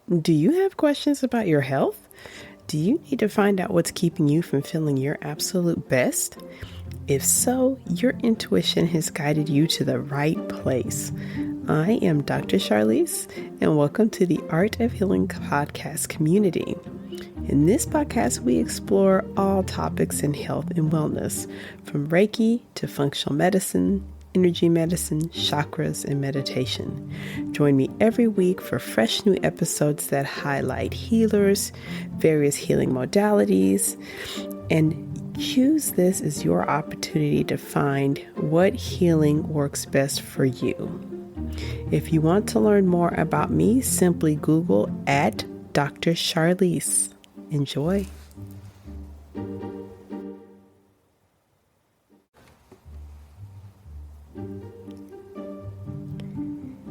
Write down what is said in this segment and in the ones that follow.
Do you have questions about your health? Do you need to find out what's keeping you from feeling your absolute best? If so, your intuition has guided you to the right place. I am Dr. Charlize, and welcome to the Art of Healing podcast community. In this podcast, we explore all topics in health and wellness, from Reiki to functional medicine, energy medicine, chakras, and meditation. Join me every week for fresh new episodes that highlight healers, various healing modalities, and use this as your opportunity to find what healing works best for you. If you want to learn more about me, simply Google at Dr. Charlize. Enjoy.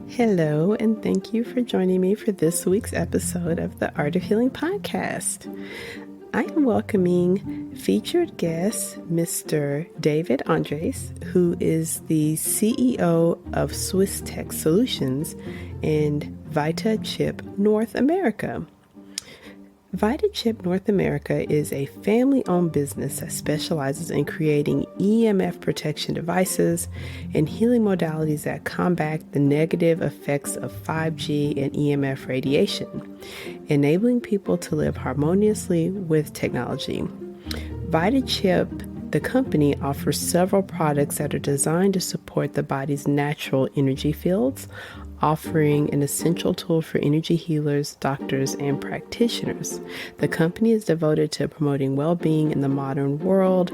Hello, and thank you for joining me for this week's episode of the Art of Healing podcast. I am welcoming featured guest, Mr. David Andres, who is the CEO of Swiss Tech Solutions and VitaChip North America. VitaChip North America is a family-owned business that specializes in creating EMF protection devices and healing modalities that combat the negative effects of 5G and EMF radiation, enabling people to live harmoniously with technology. VitaChip, the company, offers several products that are designed to support the body's natural energy fields, offering an essential tool for energy healers, doctors, and practitioners. The company is devoted to promoting well-being in the modern world.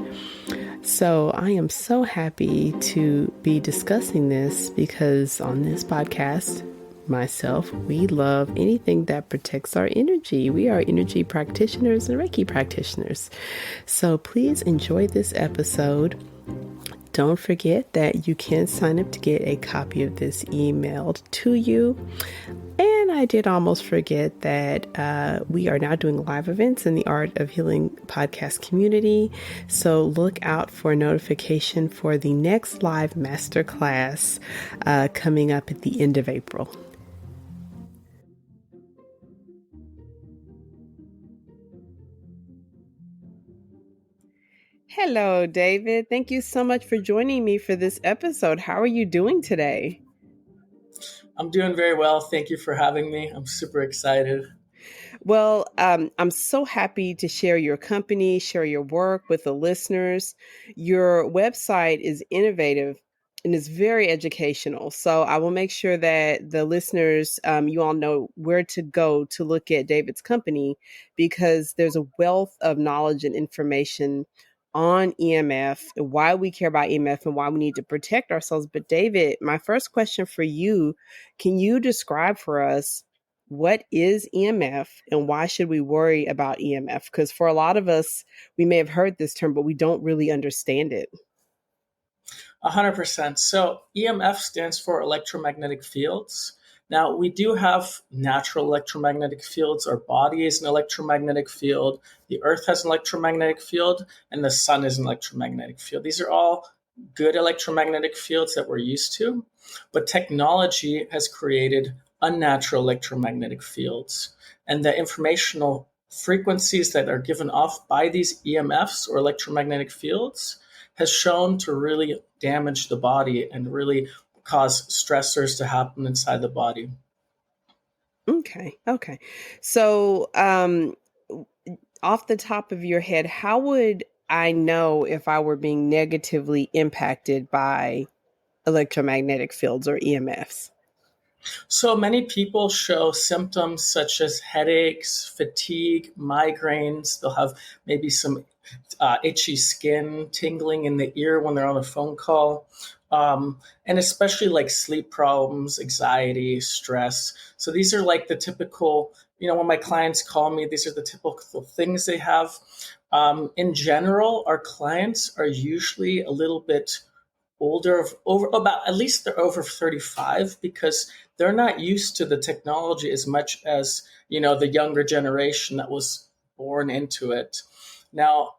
So I am so happy to be discussing this because on this podcast, myself, we love anything that protects our energy. We are energy practitioners and Reiki practitioners. So please enjoy this episode. Don't forget that you can sign up to get a copy of this emailed to you. And I did almost forget that we are now doing live events in the Art of Healing podcast community. So look out for a notification for the next live masterclass coming up at the end of April. Hello, David. Thank you so much for joining me for this episode. How are you doing today? I'm doing very well. Thank you for having me. I'm super excited. Well, I'm so happy to share your company, share your work with the listeners. Your website is innovative and is very educational. So I will make sure that the listeners, you all know where to go to look at David's company, because there's a wealth of knowledge and information on EMF, and why we care about EMF and why we need to protect ourselves. But David, my first question for you, can you describe for us what is EMF and why should we worry about EMF? Because for a lot of us, we may have heard this term, but we don't really understand it. 100%. So EMF stands for electromagnetic fields. Now, we do have natural electromagnetic fields. Our body is an electromagnetic field. The earth has an electromagnetic field, and the sun is an electromagnetic field. These are all good electromagnetic fields that we're used to. But technology has created unnatural electromagnetic fields. And the informational frequencies that are given off by these EMFs or electromagnetic fields has shown to really damage the body and really cause stressors to happen inside the body. Okay. So, off the top of your head, how would I know if I were being negatively impacted by electromagnetic fields or EMFs? So many people show symptoms such as headaches, fatigue, migraines. They'll have maybe some itchy skin, tingling in the ear when they're on a phone call, and especially like sleep problems, anxiety, stress. So these are like the typical, when my clients call me, these are the typical things they have. In general, our clients are usually a little bit older, over about at least they're over 35, because they're not used to the technology as much as the younger generation that was born into it. Now,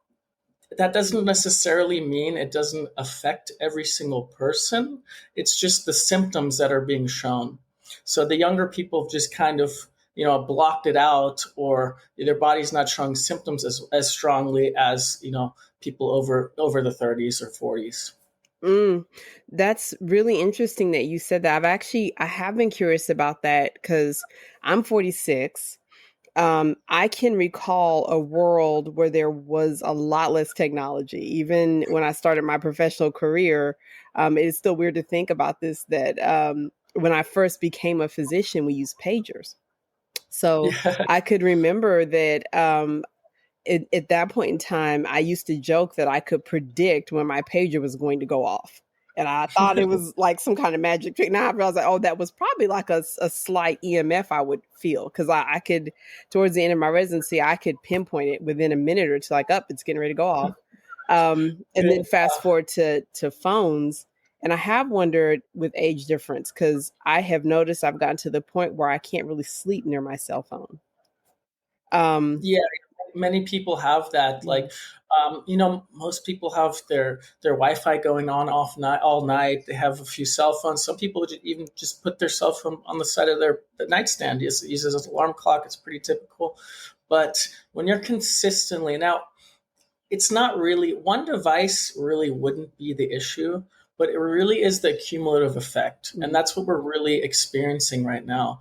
that doesn't necessarily mean it doesn't affect every single person. It's just the symptoms that are being shown. So the younger people just kind of blocked it out, or their body's not showing symptoms as strongly as people over the 30s or 40s. Mm, that's really interesting that you said that. I have been curious about that because I'm 46. I can recall a world where there was a lot less technology. Even when I started my professional career, it's still weird to think about this that when I first became a physician, we used pagers. So Yeah. I could remember that at that point in time, I used to joke that I could predict when my pager was going to go off. And I thought it was like some kind of magic trick. Now I realize, like, oh, that was probably like a slight EMF I would feel because I could, towards the end of my residency, I could pinpoint it within a minute or two, like, up, it's getting ready to go off. And then fast forward to phones. And I have wondered with age difference because I have noticed I've gotten to the point where I can't really sleep near my cell phone. Um, Yeah, many people have that. Like, most people have their Wi-Fi going on off night all night. They have a few cell phones. Some people even just put their cell phone on the side of their the nightstand. Uses an alarm clock. It's pretty typical. But when you're consistently now, it's not really one device really wouldn't be the issue, but it really is the cumulative effect. And that's what we're really experiencing right now.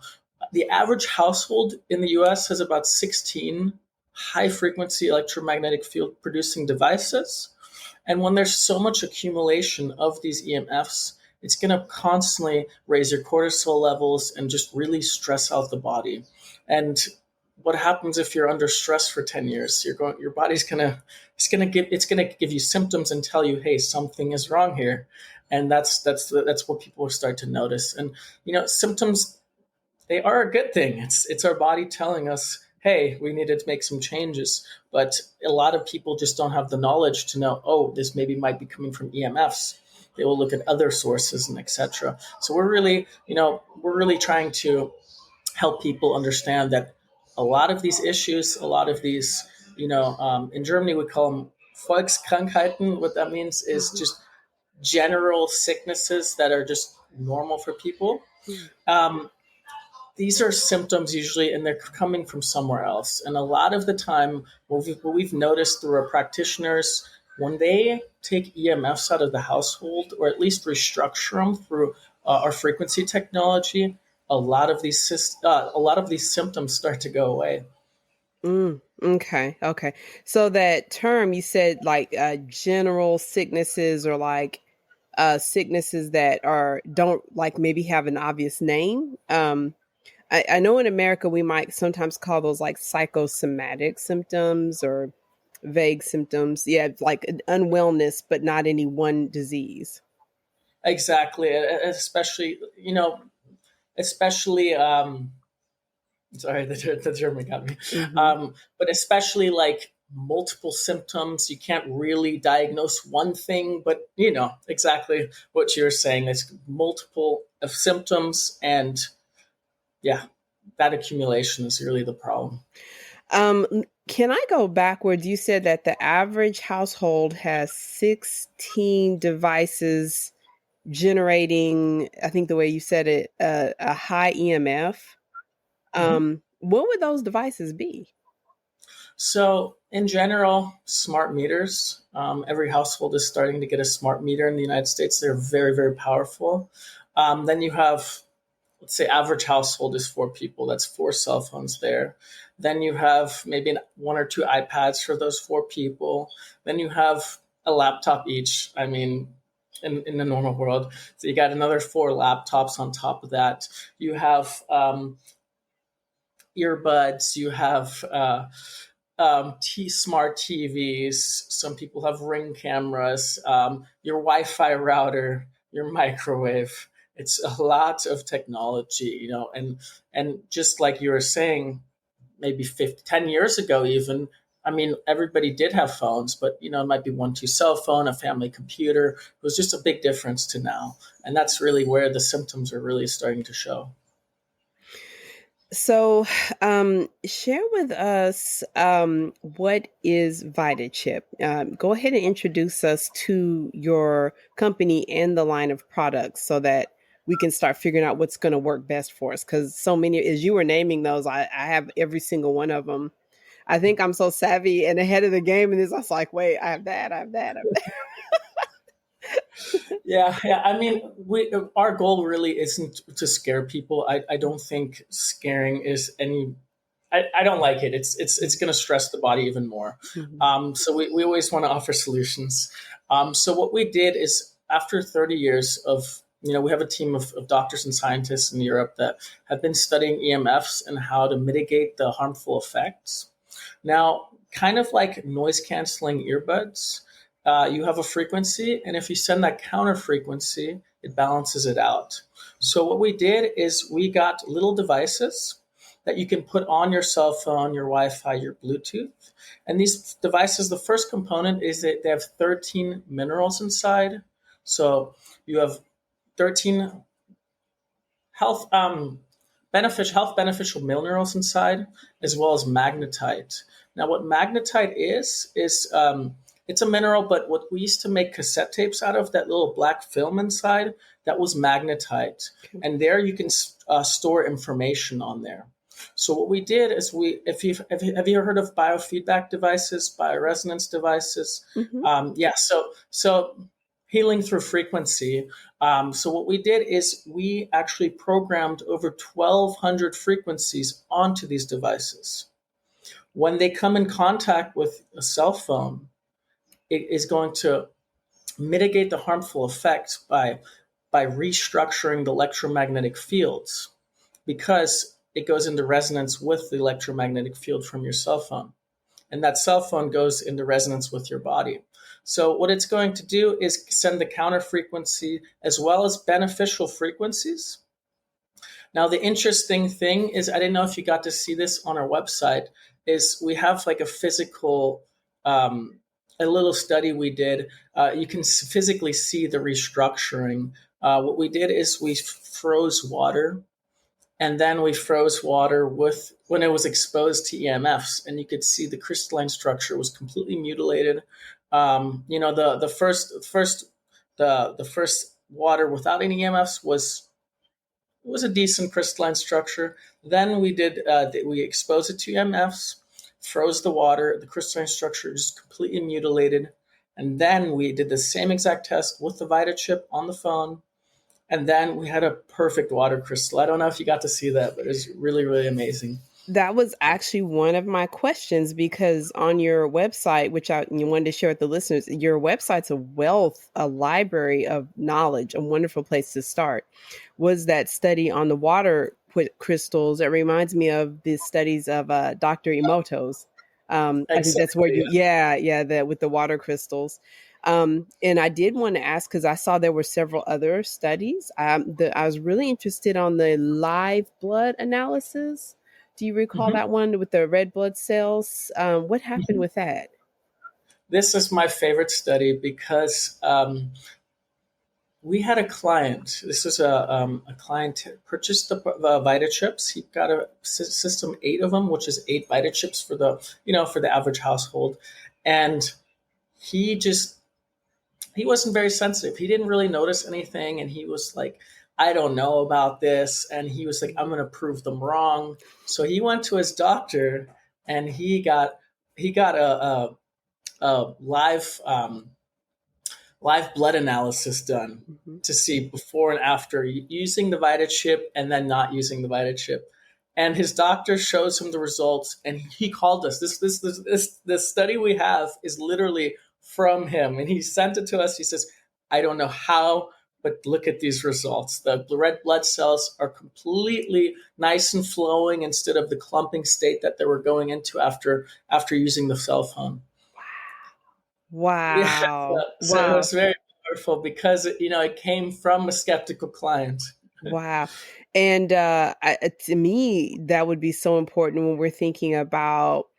The average household in the US has about 16 high frequency electromagnetic field producing devices. And when there's so much accumulation of these EMFs, it's going to constantly raise your cortisol levels and just really stress out the body. And what happens if you're under stress for 10 years? Your body's it's gonna give you symptoms and tell you, hey, something is wrong here. And that's what people start to notice. And symptoms, they are a good thing. It's our body telling us, hey, we needed to make some changes. But a lot of people just don't have the knowledge to know, oh, this maybe might be coming from EMFs. They will look at other sources and etc. So we're really trying to help people understand that a lot of these issues, a lot of these, in Germany we call them Volkskrankheiten. What that means is just general sicknesses that are just normal for people. Um, these are symptoms usually, and they're coming from somewhere else. And a lot of the time, what we've noticed through our practitioners, when they take EMFs out of the household, or at least restructure them through our frequency technology, a lot of these symptoms start to go away. Okay. Okay. So that term you said like general sicknesses or like sicknesses that are don't like maybe have an obvious name. I know in America we might sometimes call those like psychosomatic symptoms or vague symptoms. Yeah, like an unwellness, but not any one disease. Exactly, especially sorry, the German got me. Hmm. But especially like multiple symptoms, you can't really diagnose one thing, but exactly what you're saying. It's multiple of symptoms, and yeah, that accumulation is really the problem. Um, can I go backwards? You said that the average household has 16 devices generating, I think the way you said it, a high EMF. Mhm. What would those devices be? So, in general, smart meters. Every household is starting to get a smart meter in the United States. They're very, very powerful. Then you have, let's say, average household is four people. That's four cell phones there. Then you have maybe one or two iPads for those four people. Then you have a laptop each. I mean, in the normal world, so you got another four laptops on top of that. You have earbuds. You have smart TVs. Some people have ring cameras. Your Wi-Fi router, your microwave. It's a lot of technology, and just like you were saying, maybe 10 years ago, even. I mean, everybody did have phones, but it might be one, two cell phone, a family computer. It was just a big difference to now, and that's really where the symptoms are really starting to show. So, share with us what is VitaChip. Go ahead and introduce us to your company and the line of products so that we can start figuring out what's going to work best for us. Because so many, as you were naming those, I have every single one of them. I think I'm so savvy and ahead of the game, and this I was like, wait, I have that, I have that, I have that. Yeah, yeah. I mean, our goal really isn't to scare people. I don't think scaring is any. I don't like it. It's going to stress the body even more. Mhm. So we always want to offer solutions. So what we did is after 30 years of we have a team of doctors and scientists in Europe that have been studying EMFs and how to mitigate the harmful effects. Now, kind of like noise canceling earbuds, you have a frequency, and if you send that counter frequency, it balances it out. So, what we did is we got little devices that you can put on your cell phone, your Wi Fi, your Bluetooth. And these devices, the first component is that they have 13 minerals inside. So, you have 13 health beneficial minerals inside, as well as magnetite. Now, what magnetite is it's a mineral, but what we used to make cassette tapes out of, that little black film inside, that was magnetite, Okay. and there you can store information on there. So what we did is if you have you heard of biofeedback devices, bioresonance devices? Hmm. Yeah, so healing through frequency. So what we did is we actually programmed over 1,200 frequencies onto these devices. When they come in contact with a cell phone, it is going to mitigate the harmful effects by restructuring the electromagnetic fields because it goes into resonance with the electromagnetic field from your cell phone. And that cell phone goes into resonance with your body. So what it's going to do is send the counter frequency as well as beneficial frequencies. Now the interesting thing is, I didn't know if you got to see this on our website, is we have like a physical a little study we did. You can physically see the restructuring. What we did is we froze water, and then we froze water with when it was exposed to EMFs, and you could see the crystalline structure was completely mutilated. The first water without any EMFs was a decent crystalline structure. Then we exposed it to EMFs, froze the water, the crystalline structure just completely mutilated, and then we did the same exact test with the VitaChip on the phone, and then we had a perfect water crystal. I don't know if you got to see that, but it's really, really amazing. That was actually one of my questions because on your website, which you wanted to share with the listeners, your website's a wealth, a library of knowledge, a wonderful place to start. Was that study on the water crystals? It reminds me of the studies of Dr. Emoto's. I think that's where Exactly. that with the water crystals. And I did want to ask because I saw there were several other studies. I was really interested on the live blood analysis. Do you recall Mhm. that one with the red blood cells? What happened with that? This is my favorite study because we had a client. This was a client purchased the VitaChips. He got a system 8 of them, which is 8 VitaChips for the average household, and he just he wasn't very sensitive. He didn't really notice anything, and he was like, "I don't know about this," and he was like, "I'm going to prove them wrong." So he went to his doctor, and he got a live blood analysis done Mhm. to see before and after using the VitaChip and then not using the VitaChip. And his doctor shows him the results, and he called us. This study we have is literally from him, and he sent it to us. He says, "I don't know how, but look at these results. The red blood cells are completely nice and flowing instead of the clumping state that they were going into after using the cell phone." Yeah, Wow. so it Wow. was very powerful because it came from a skeptical client. Wow. And to me, that would be so important when we're thinking about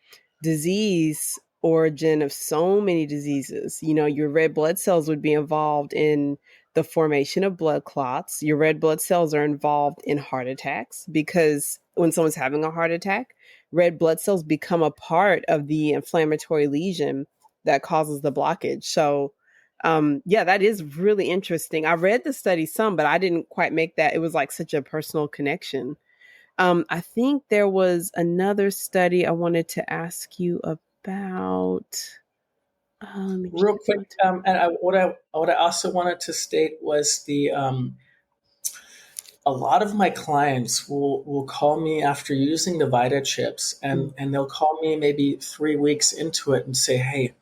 disease origin of so many diseases. Your red blood cells would be involved in the formation of blood clots. Your red blood cells are involved in heart attacks because when someone's having a heart attack, red blood cells become a part of the inflammatory lesion that causes the blockage. So, Yeah, that is really interesting. I read the study some, but I didn't quite make that. It was like such a personal connection. I think there was another study I wanted to ask you about. Let me Real check quick, my. and what I also wanted to state was the a lot of my clients will call me after using the Vita chips, and they'll call me maybe 3 weeks into it and say, "Hey,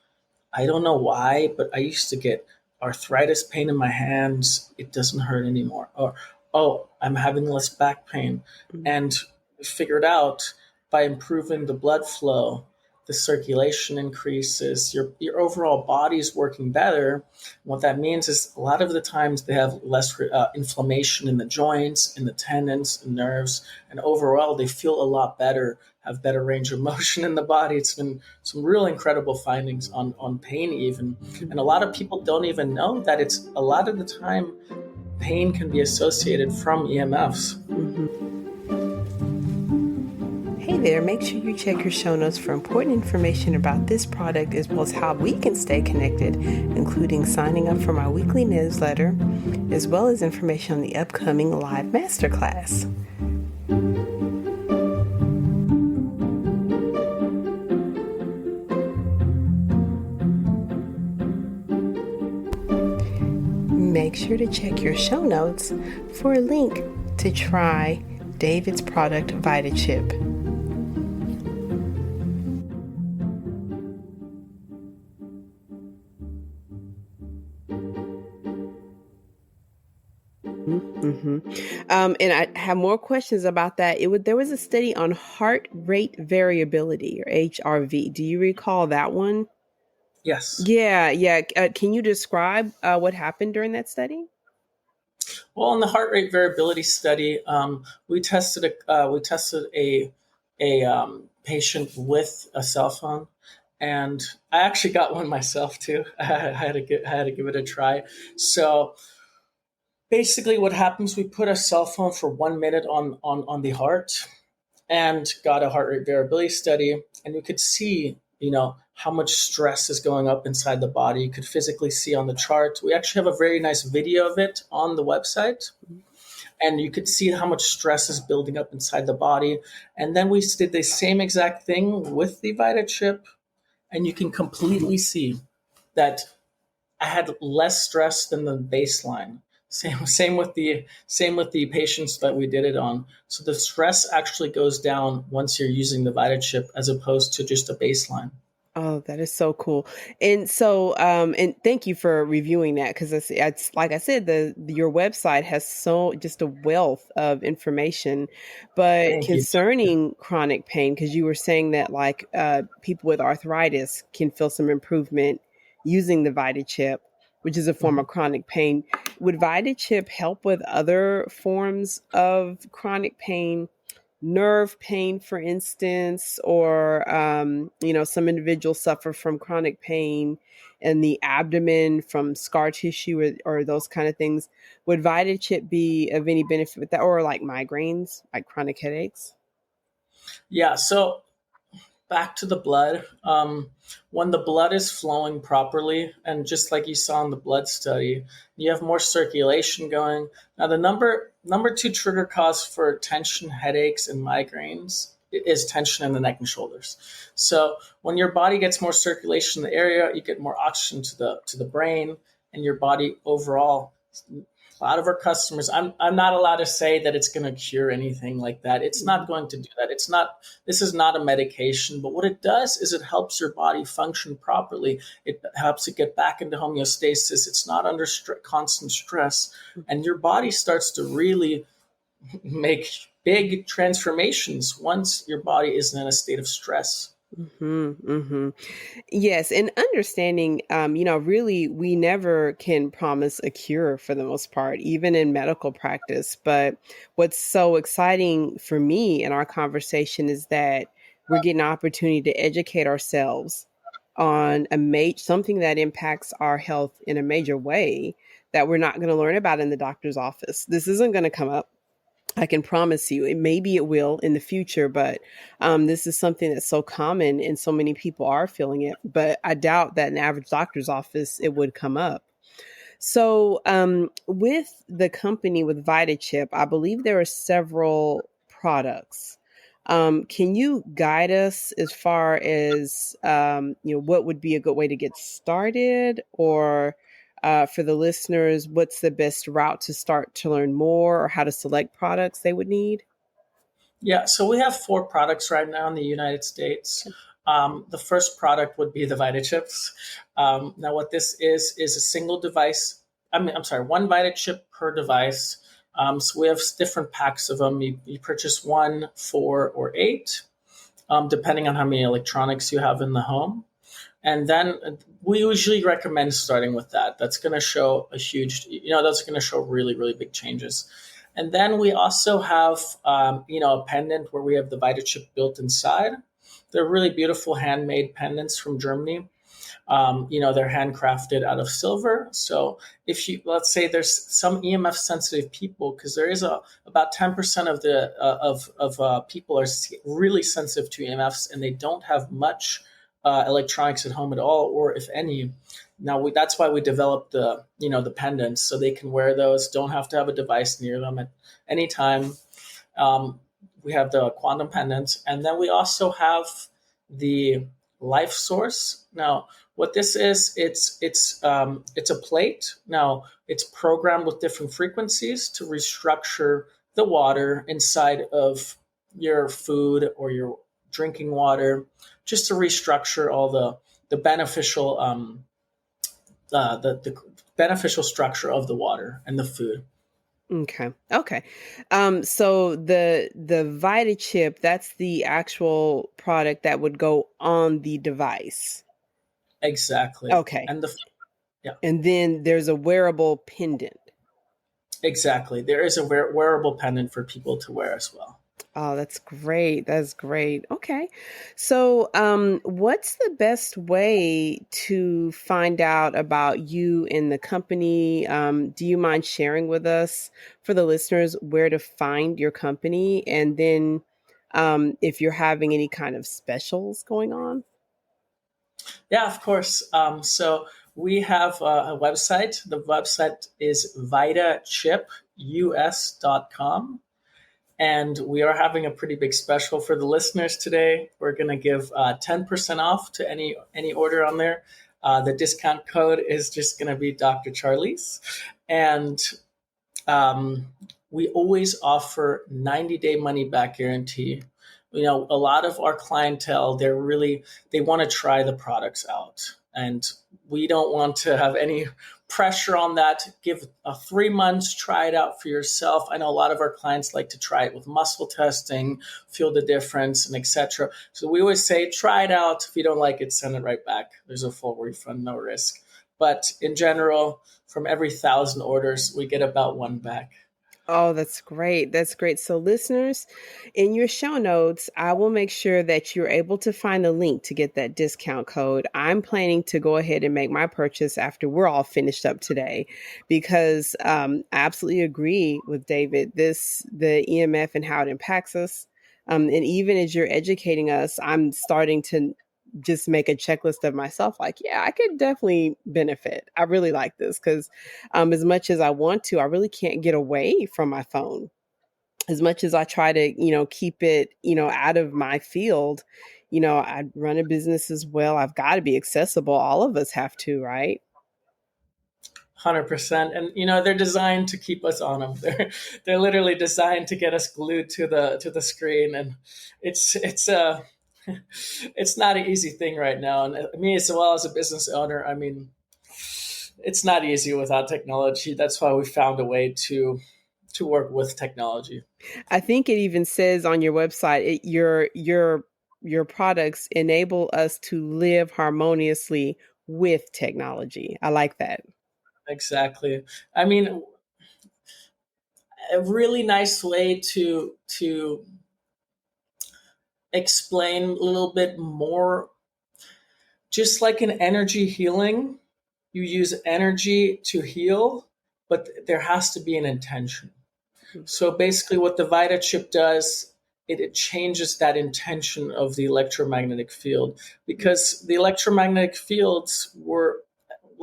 I don't know why, but I used to get arthritis pain in my hands. It doesn't hurt anymore." Or, "Oh, I'm having less back pain." Mm, And we figured out by improving the blood flow, the circulation increases, your overall body is working better. What that means is a lot of the times they have less inflammation in the joints, in the tendons, and nerves, and overall they feel a lot better, have better range of motion in the body. It's been some real incredible findings on pain even. And a lot of people don't even know that it's a lot of the time pain can be associated from EMFs. mhm. Hey there, make sure you check your show notes for important information about this product as well as how we can stay connected, including signing up for my weekly newsletter, as well as information on the upcoming live masterclass. Make sure to check your show notes for a link to try David's product VitaChip. Mm-hmm. And I have more questions about that. There was a study on heart rate variability or HRV. Do you recall that one? Yes. Yeah, yeah. Can you describe what happened during that study? Well, in the heart rate variability study, we tested a patient with a cell phone, and I actually got one myself too. I had to give it a try. So basically, what happens? We put a cell phone for 1 minute on the heart, and got a heart rate variability study, and you could see, how much stress is going up inside the body. You could physically see on the chart. We actually have a very nice video of it on the website, and you could see how much stress is building up inside the body. And then we did the same exact thing with the VitaChip, and you can completely see that I had less stress than the baseline. Same with the patients that we did it on. So the stress actually goes down once you're using the VitaChip as opposed to just a baseline. Oh, that is so cool. And so, and thank you for reviewing that because it's like I said, your website has so just a wealth of information. But Thank you. concerning chronic pain, because you were saying that like people with arthritis can feel some improvement using the VitaChip, which is a form Mhm. of chronic pain. Would VitaChip help with other forms of chronic pain? Nerve pain, for instance, or some individuals suffer from chronic pain in the abdomen from scar tissue or those kind of things. Would VitaChip be of any benefit with that, or like migraines, like chronic headaches? Yeah. So back to the blood. When the blood is flowing properly, and just like you saw in the blood study, you have more circulation going. Now, the number two trigger cause for tension, headaches, and migraines is tension in the neck and shoulders. So when your body gets more circulation in the area, you get more oxygen to the brain, and your body overall. A lot of our customers, I'm not allowed to say that it's going to cure anything like that. It's not going to do that. This is not a medication, but what it does is it helps your body function properly. It helps it get back into homeostasis. It's not under constant stress, and your body starts to really make big transformations once your body isn't in a state of stress. Mm-hmm, mm-hmm. Yes, and understanding, really, we never can promise a cure for the most part, even in medical practice. But what's so exciting for me in our conversation is that we're getting an opportunity to educate ourselves on something that impacts our health in a major way that we're not going to learn about in the doctor's office. This isn't going to come up. I can promise you, maybe it will in the future, but this is something that's so common and so many people are feeling it. But I doubt that in the average doctor's office it would come up. So, with the company with VitaChip, I believe there are several products. Can you guide us as far as what would be a good way to get started, or for the listeners, what's the best route to start to learn more, or how to select products they would need? Yeah, so we have four products right now in the United States. Okay. The first product would be the VitaChips. Now, what this is a single device. I'm sorry, one VitaChip per device. So we have different packs of them. You purchase one, four, or eight, depending on how many electronics you have in the home. And then we usually recommend starting with that. That's going to show that's going to show really, really big changes. And then we also have, a pendant where we have the VitaChip built inside. They're really beautiful handmade pendants from Germany. They're handcrafted out of silver. So if you, let's say there's some EMF sensitive people, because there is about 10% of the people are really sensitive to EMFs, and they don't have much electronics at home at all, or if any. Now that's why we developed the pendants, so they can wear those, don't have to have a device near them at any time. We have the quantum pendants, and then we also have the life source. Now, what this is, it's a plate. Now, it's programmed with different frequencies to restructure the water inside of your food or your drinking water, just to restructure all the beneficial the beneficial structure of the water and the food. Okay. Okay. So the VitaChip, that's the actual product that would go on the device. Exactly. Okay. And yeah, And then there's a wearable pendant. exactly. There is a wearable pendant for people to wear as well. Oh, that's great. That's great. Okay. So, what's the best way to find out about you and the company? Do you mind sharing with us, for the listeners, where to find your company? And then, if you're having any kind of specials going on? Yeah, of course. So we have a website. The website is vitachipus.com. And we are having a pretty big special for the listeners today. We're going to give 10% off to any order on there. The discount code is just going to be Dr. Charlie's. And um, we always offer 90-day money back guarantee. A lot of our clientele, they want to try the products out. And we don't want to have any pressure on that. Give 3 months, try it out for yourself. I know a lot of our clients like to try it with muscle testing, feel the difference, and etc. So we always say, try it out. If you don't like it, send it right back. There's a full refund, no risk. But in general, from every 1,000 orders, we get about one back. Oh, that's great. That's great. So, listeners, in your show notes, I will make sure that you're able to find the link to get that discount code. I'm planning to go ahead and make my purchase after we're all finished up today, because I absolutely agree with David. The EMF and how it impacts us. And even as you're educating us, I'm starting to just make a checklist of myself, like, yeah, I could definitely benefit. I really like this, because as much as I want to, I really can't get away from my phone. As much as I try to, keep it, out of my field, I run a business as well. I've got to be accessible. All of us have to, right? 100%. And they're designed to keep us on them. They're literally designed to get us glued to the screen. And it's it's not an easy thing right now. And me, as well as a business owner, I mean, it's not easy without technology. That's why we found a way to work with technology. I think it even says on your website, your products enable us to live harmoniously with technology. I like that. Exactly. I mean, a really nice way to explain a little bit more, just like in energy healing, you use energy to heal, but there has to be an intention. So basically, what the VitaChip does, it changes that intention of the electromagnetic field, because the electromagnetic fields were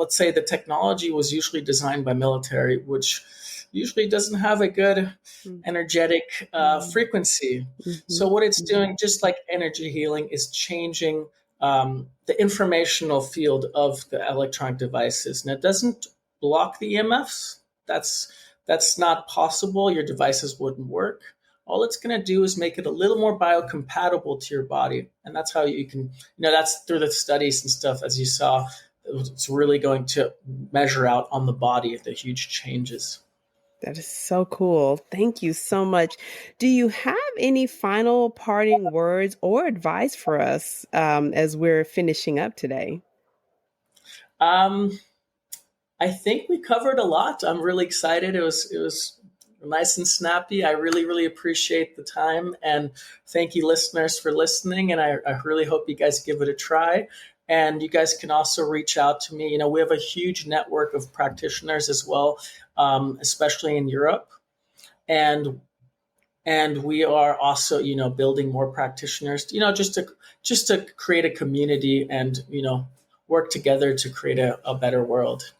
let's say the technology was usually designed by military, which usually doesn't have a good energetic frequency. Mm-hmm. So what it's doing, just like energy healing, is changing the informational field of the electronic devices. And it doesn't block the EMFs. That's not possible. Your devices wouldn't work. All it's going to do is make it a little more biocompatible to your body. And that's how you can, that's through the studies and stuff, as you saw, it's really going to measure out on the body the huge changes. That is so cool. Thank you so much. Do you have any final parting words or advice for us as we're finishing up today? Um, I think we covered a lot. I'm really excited. It was nice and snappy. I really, really appreciate the time, and thank you, listeners, for listening. And I really hope you guys give it a try. And you guys can also reach out to me. We have a huge network of practitioners as well, especially in Europe, and we are also building more practitioners. Just to create a community and work together to create a better world.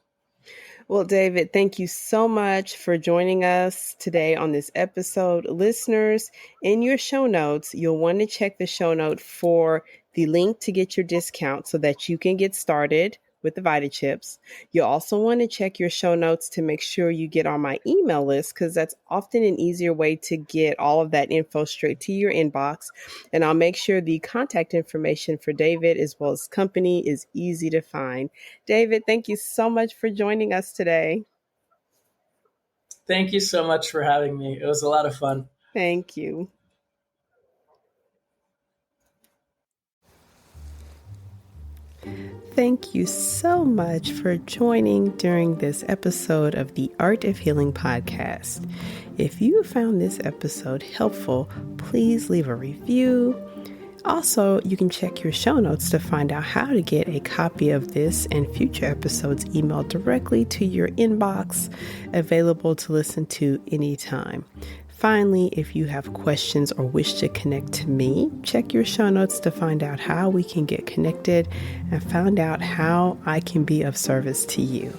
Well, David, thank you so much for joining us today on this episode. Listeners, in your show notes, you'll want to check the show note for the link to get your discount so that you can get started with the VitaChips. You'll also want to check your show notes to make sure you get on my email list, because that's often an easier way to get all of that info straight to your inbox. And I'll make sure the contact information for David as well as company is easy to find. David, thank you so much for joining us today. Thank you so much for having me. It was a lot of fun. Thank you. Thank you so much for joining during this episode of the Art of Healing podcast. If you found this episode helpful, please leave a review. Also, you can check your show notes to find out how to get a copy of this and future episodes emailed directly to your inbox, available to listen to anytime. Finally, if you have questions or wish to connect to me, check your show notes to find out how we can get connected and find out how I can be of service to you.